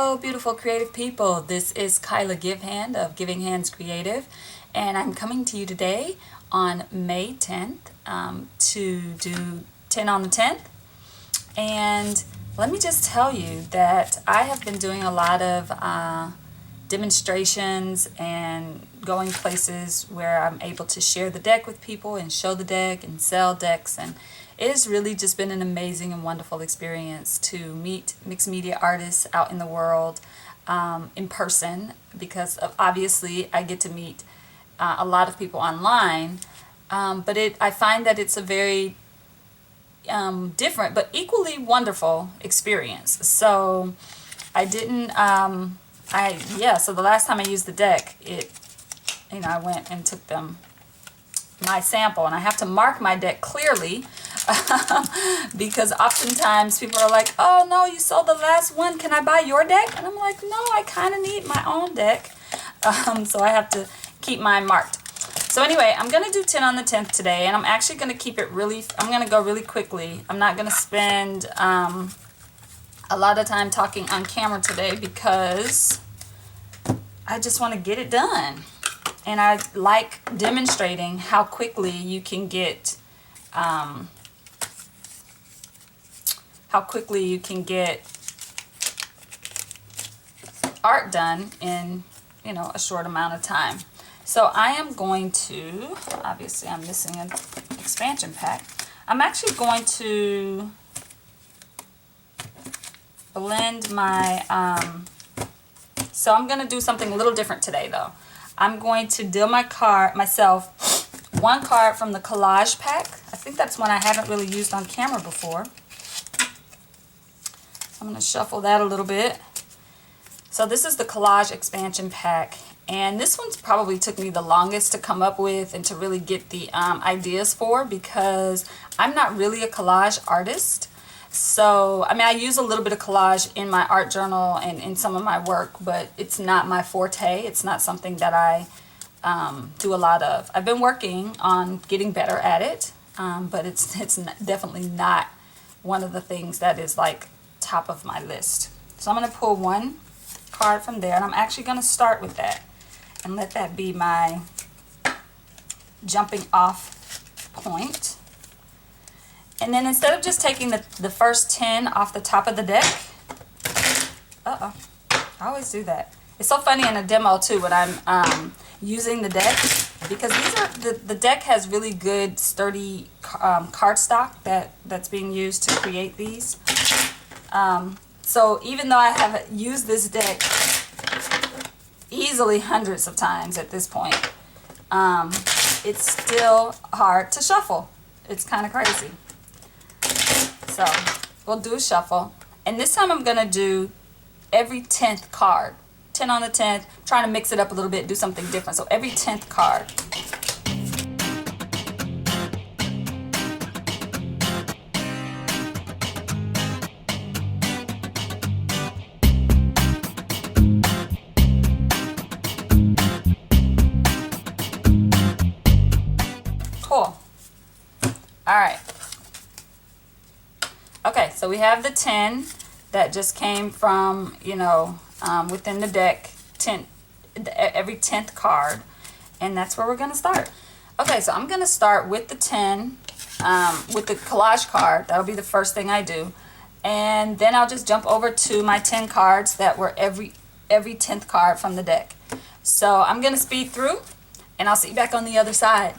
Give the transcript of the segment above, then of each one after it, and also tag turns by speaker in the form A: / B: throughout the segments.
A: Hello, beautiful creative people. This is Kiala Givehand of Giving Hands Creative, and I'm coming to you today on May 10th to do 10 on the 10th. And let me just tell you that I have been doing a lot of demonstrations and going places where I'm able to share the deck with people and show the deck and sell decks, and it has really just been an amazing and wonderful experience to meet mixed media artists out in the world in person, because obviously I get to meet a lot of people online, but I find that it's a very different but equally wonderful experience. So I didn't so the last time I used the deck, I went and took my sample, and I have to mark my deck clearly because oftentimes people are like, oh no, you sold the last one, can I buy your deck? And I'm like, no, I kind of need my own deck. So I have to keep mine marked. So anyway, I'm going to do 10 on the 10th today, and I'm actually going to keep it I'm going to go really quickly. I'm not going to spend a lot of time talking on camera today because I just want to get it done. And I like demonstrating how quickly you can get art done in a short amount of time. So I am going to, obviously I'm missing an expansion pack. I'm actually going to blend my, so I'm going to do something a little different today though. I'm going to deal myself one card from the collage pack. I think that's one I haven't really used on camera before. So I'm going to shuffle that a little bit. So this is the collage expansion pack, and this one's probably took me the longest to come up with and to really get the ideas for, because I'm not really a collage artist. So, I use a little bit of collage in my art journal and in some of my work, but it's not my forte. It's not something that I do a lot of. I've been working on getting better at it, but it's definitely not one of the things that is like top of my list. So I'm going to pull one card from there, and I'm actually going to start with that and let that be my jumping off point. And then instead of just taking the first 10 off the top of the deck, I always do that. It's so funny in a demo too when I'm using the deck, because the deck has really good sturdy cardstock that's being used to create these. So even though I have used this deck easily hundreds of times at this point, it's still hard to shuffle. It's kind of crazy. So we'll do a shuffle, and this time I'm going to do every 10th card. 10 on the 10th, trying to mix it up a little bit, do something different. So every 10th card. Cool. All right. Okay, so we have the 10 that just came from, within the deck, every 10th card, and that's where we're going to start. Okay, so I'm going to start with the 10, with the collage card. That'll be the first thing I do, and then I'll just jump over to my 10 cards that were every 10th card from the deck. So I'm going to speed through, and I'll see you back on the other side.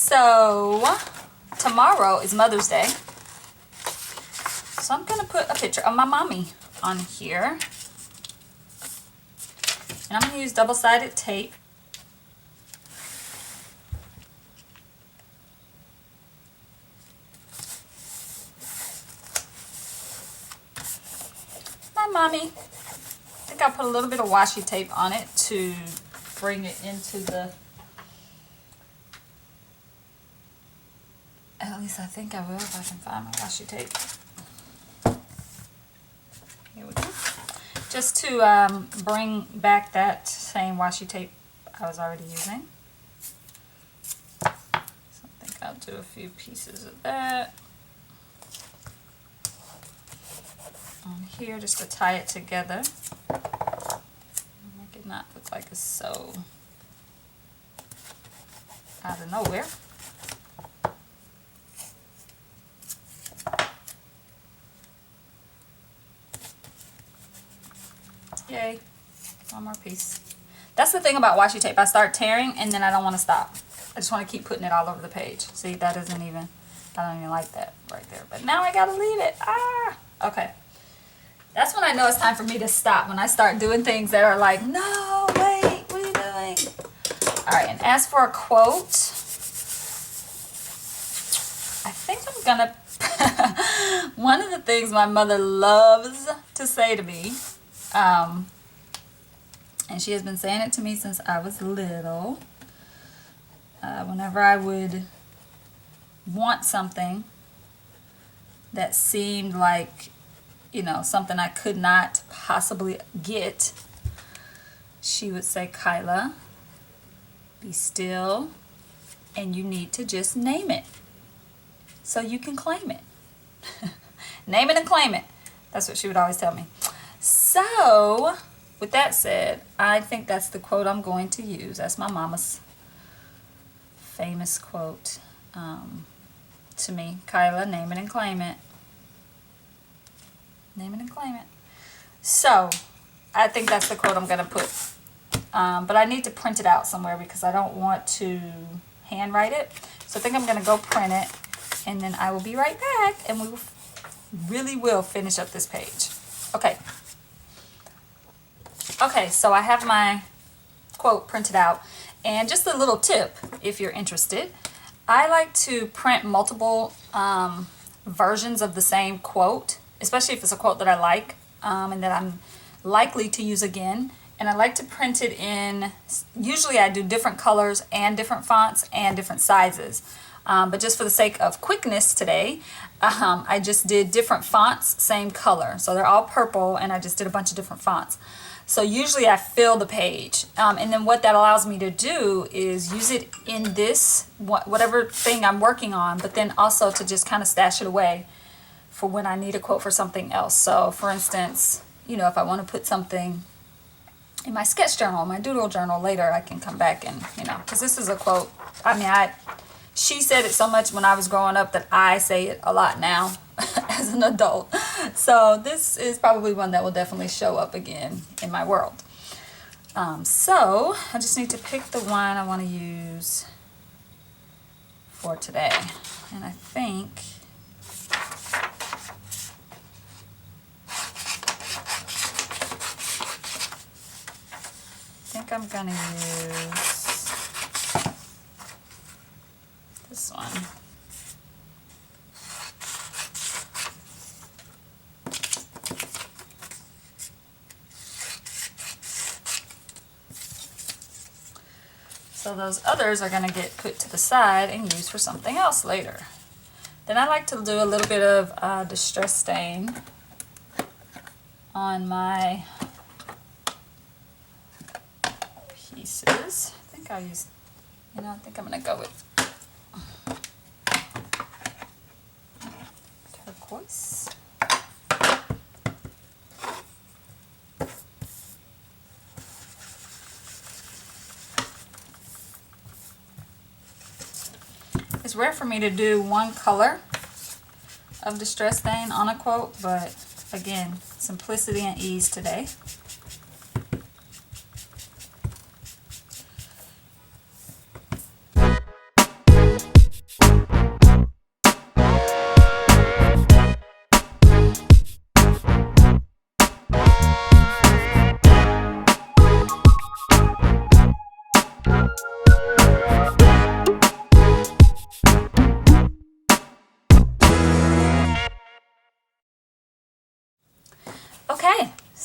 A: So tomorrow is Mother's Day. So I'm going to put a picture of my mommy on here. And I'm going to use double-sided tape. My mommy. I think I'll put a little bit of washi tape on it to bring it into the... At least I think I will if I can find my washi tape. Here we go. Just to bring back that same washi tape I was already using. So I think I'll do a few pieces of that on here just to tie it together. Make it not look like it's so out of nowhere. Yay, one more piece. That's the thing about washi tape. I start tearing and then I don't want to stop. I just want to keep putting it all over the page. See, that isn't even, I don't even like that right there. But now I gotta leave it. Ah, okay. That's when I know it's time for me to stop. When I start doing things that are like, no, wait, what are you doing? All right, and as for a quote, I think I'm gonna, one of the things my mother loves to say to me, and she has been saying it to me since I was little. Whenever I would want something that seemed like, you know, something I could not possibly get, she would say, Kyla, be still, and you need to just name it so you can claim it. Name it and claim it. That's what she would always tell me. So, with that said, I think that's the quote I'm going to use. That's my mama's famous quote to me. Kyla, name it and claim it. Name it and claim it. So, I think that's the quote I'm going to put. But I need to print it out somewhere because I don't want to handwrite it. So I think I'm going to go print it. And then I will be right back. And we really will finish up this page. Okay. Okay, so I have my quote printed out. And just a little tip, if you're interested, I like to print multiple versions of the same quote, especially if it's a quote that I like and that I'm likely to use again. And I like to print it in, usually I do different colors and different fonts and different sizes. But just for the sake of quickness today, I just did different fonts, same color. So they're all purple and I just did a bunch of different fonts. So usually I fill the page. And then what that allows me to do is use it in this, whatever thing I'm working on, but then also to just kind of stash it away for when I need a quote for something else. So for instance, you know, if I want to put something in my sketch journal, my doodle journal later, I can come back and, you know, because this is a quote. I mean, she said it so much when I was growing up that I say it a lot now as an adult. So this is probably one that will definitely show up again in my world. So I just need to pick the one I want to use for today. And I think I'm gonna use this one. So those others are gonna get put to the side and used for something else later. Then I like to do a little bit of distress stain on my pieces. I think I'll use, you know, I think I'm going to go with turquoise. It's rare for me to do one color of distress stain on a quote, but again, simplicity and ease today.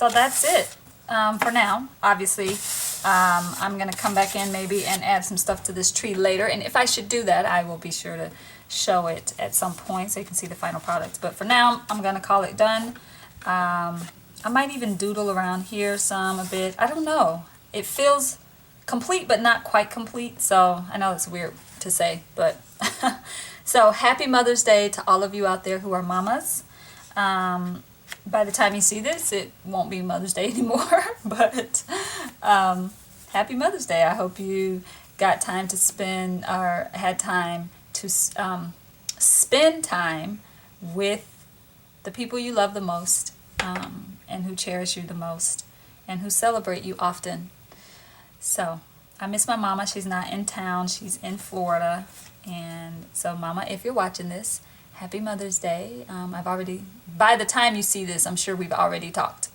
A: So that's it for now. Obviously, I'm going to come back in maybe and add some stuff to this tree later. And if I should do that, I will be sure to show it at some point so you can see the final product. But for now, I'm going to call it done. I might even doodle around here a bit. I don't know. It feels complete but not quite complete. So I know it's weird to say, but so happy Mother's Day to all of you out there who are mamas. By the time you see this, it won't be Mother's Day anymore, but happy Mother's Day. I hope you got time to spend or had time to spend time with the people you love the most, and who cherish you the most and who celebrate you often. So I miss my mama. She's not in town. She's in Florida. And so mama, if you're watching this, happy Mother's Day. I've already, by the time you see this, I'm sure we've already talked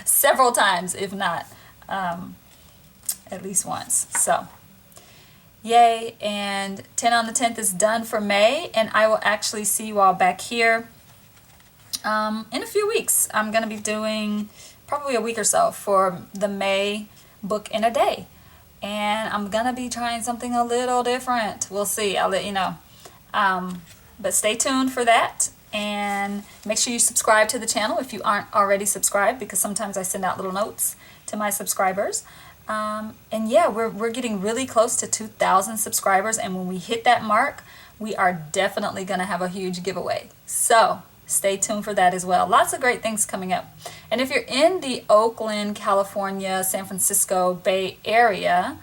A: several times, if not at least once. So yay. And 10 on the 10th is done for May, and I will actually see you all back here in a few weeks. I'm going to be doing probably a week or so for the May book in a day. And I'm going to be trying something a little different. We'll see. I'll let you know. But stay tuned for that. And make sure you subscribe to the channel if you aren't already subscribed, because sometimes I send out little notes to my subscribers. And yeah, we're getting really close to 2,000 subscribers. And when we hit that mark, we are definitely going to have a huge giveaway. So stay tuned for that as well. Lots of great things coming up. And if you're in the Oakland, California, San Francisco Bay Area,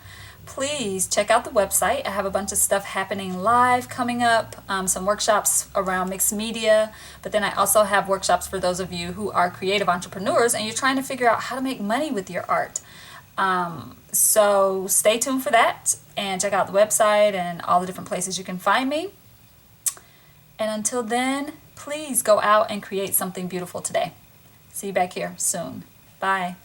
A: please check out the website. I have a bunch of stuff happening live coming up, some workshops around mixed media, but then I also have workshops for those of you who are creative entrepreneurs and you're trying to figure out how to make money with your art. So stay tuned for that and check out the website and all the different places you can find me. And until then, please go out and create something beautiful today. See you back here soon. Bye.